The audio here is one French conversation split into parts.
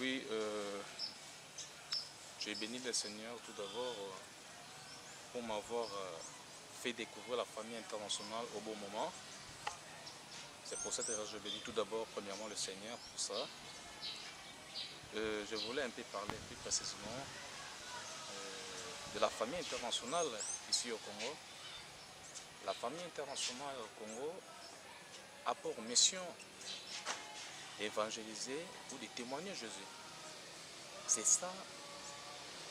Oui, j'ai béni le Seigneur tout d'abord pour m'avoir fait découvrir la famille internationale au bon moment. C'est pour cette raison que je bénis tout d'abord premièrement le Seigneur pour ça. Je voulais un peu parler plus précisément de la famille internationale ici au Congo. La famille internationale au Congo a pour mission d'évangéliser ou de témoigner Jésus. C'est ça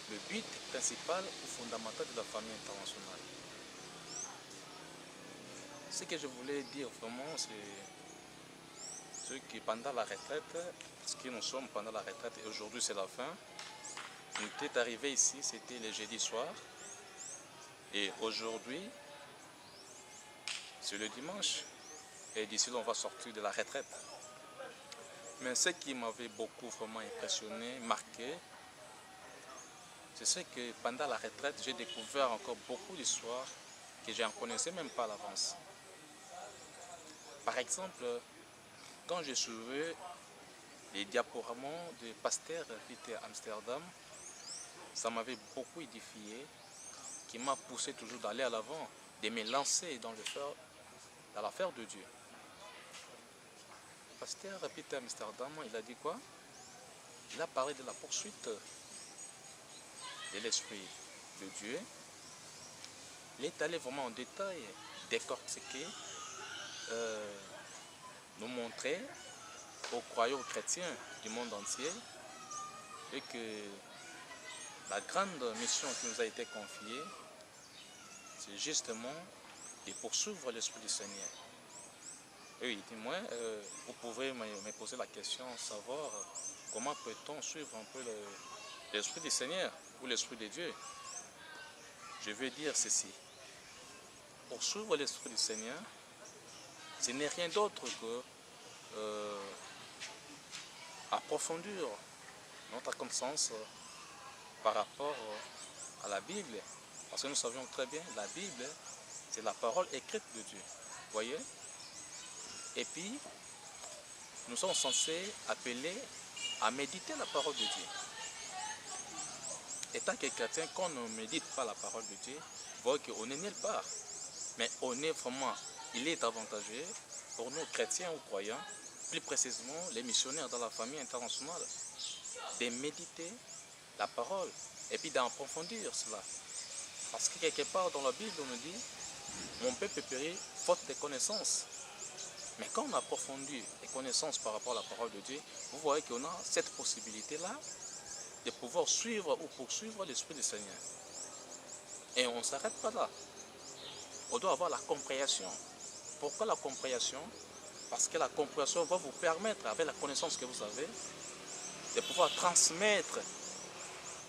le but principal ou fondamental de la famille internationale. Ce que je voulais dire vraiment, c'est que pendant la retraite, parce que nous sommes pendant la retraite et aujourd'hui c'est la fin, nous étions arrivés ici, c'était le jeudi soir, et aujourd'hui, c'est le dimanche, et d'ici là on va sortir de la retraite. Mais ce qui m'avait beaucoup vraiment impressionné, marqué, c'est ce que pendant la retraite, j'ai découvert encore beaucoup d'histoires que je n'en connaissais même pas à l'avance. Par exemple, quand j'ai suivi les diaporaments de Pasteur Peter Amsterdam, ça m'avait beaucoup édifié, qui m'a poussé toujours d'aller à l'avant, de me lancer dans l'affaire de Dieu. Pasteur Peter Amsterdam, il a dit quoi? Il a parlé de la poursuite de l'Esprit de Dieu. Il est allé vraiment en détail, décortiquer, nous montrer aux croyants, aux chrétiens du monde entier, et que la grande mission qui nous a été confiée, c'est justement de poursuivre l'Esprit du Seigneur. Et oui, dis-moi, vous pouvez me poser la question, savoir comment peut-on suivre un peu l'Esprit du Seigneur ou l'Esprit de Dieu. Je veux dire ceci. Poursuivre l'Esprit du Seigneur, ce n'est rien d'autre que approfondir notre connaissance par rapport à la Bible. Parce que nous savions très bien, la Bible, c'est la parole écrite de Dieu. Vous voyez? Et puis, nous sommes censés appeler à méditer la parole de Dieu. Étant que chrétien, quand on ne médite pas la parole de Dieu, vous voyez qu'on est nulle part. Mais on est vraiment, il est avantageux pour nous chrétiens ou croyants, plus précisément les missionnaires dans la famille internationale, de méditer la parole et puis d'approfondir cela. Parce que quelque part dans la Bible, on nous dit, mon peuple périt faute de connaissances. Mais quand on approfondit les connaissances par rapport à la parole de Dieu, vous voyez qu'on a cette possibilité-là de pouvoir suivre ou poursuivre l'Esprit du Seigneur. Et on ne s'arrête pas là. On doit avoir la compréhension. Pourquoi la compréhension? Parce que la compréhension va vous permettre, avec la connaissance que vous avez, de pouvoir transmettre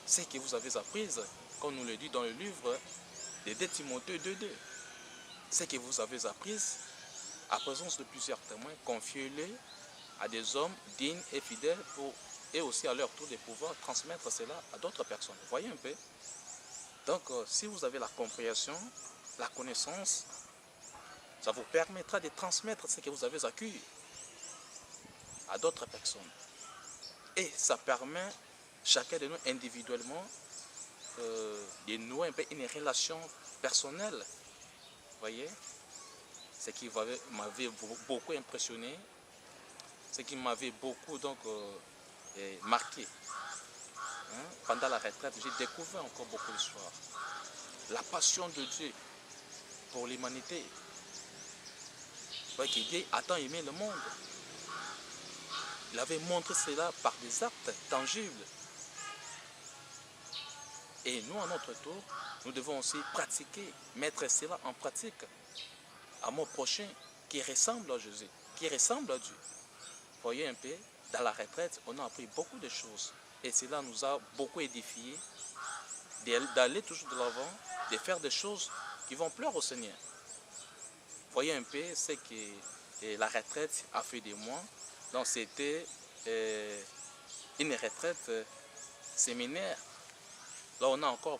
ce que vous avez appris, comme nous le dit dans le livre de 2 Timothée 2.2. Ce que vous avez appris, à présence de plusieurs témoins, confiez-les à des hommes dignes et fidèles pour, et aussi à leur tour de pouvoir transmettre cela à d'autres personnes. Vous voyez un peu? Donc, si vous avez la compréhension, la connaissance, ça vous permettra de transmettre ce que vous avez acquis à d'autres personnes. Et ça permet, chacun de nous individuellement, de nouer un peu une relation personnelle. Vous voyez? Ce qui m'avait beaucoup impressionné, ce qui m'avait beaucoup donc marqué. Pendant la retraite, j'ai découvert encore beaucoup d'histoires. La passion de Dieu pour l'humanité. Vous voyez que Dieu a tant aimé le monde. Il avait montré cela par des actes tangibles. Et nous, à notre tour, nous devons aussi pratiquer, mettre cela en pratique. À mon prochain qui ressemble à Jésus, qui ressemble à Dieu. Vous voyez un peu, dans la retraite, on a appris beaucoup de choses. Et cela nous a beaucoup édifié d'aller toujours de l'avant, de faire des choses qui vont plaire au Seigneur. Vous voyez un peu ce que la retraite a fait de moi. Donc c'était une retraite séminaire. Là, on a encore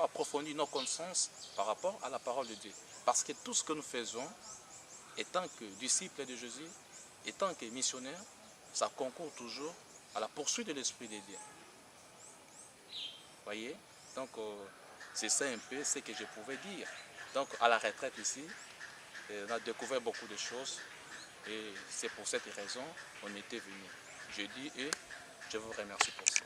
approfondi nos connaissances par rapport à la parole de Dieu. Parce que tout ce que nous faisons, étant que disciples de Jésus, étant que missionnaires, ça concourt toujours à la poursuite de l'esprit de Dieu. Voyez? Donc, c'est ça un peu ce que je pouvais dire. Donc, à la retraite ici, on a découvert beaucoup de choses et c'est pour cette raison qu'on était venu. Je dis et je vous remercie pour ça.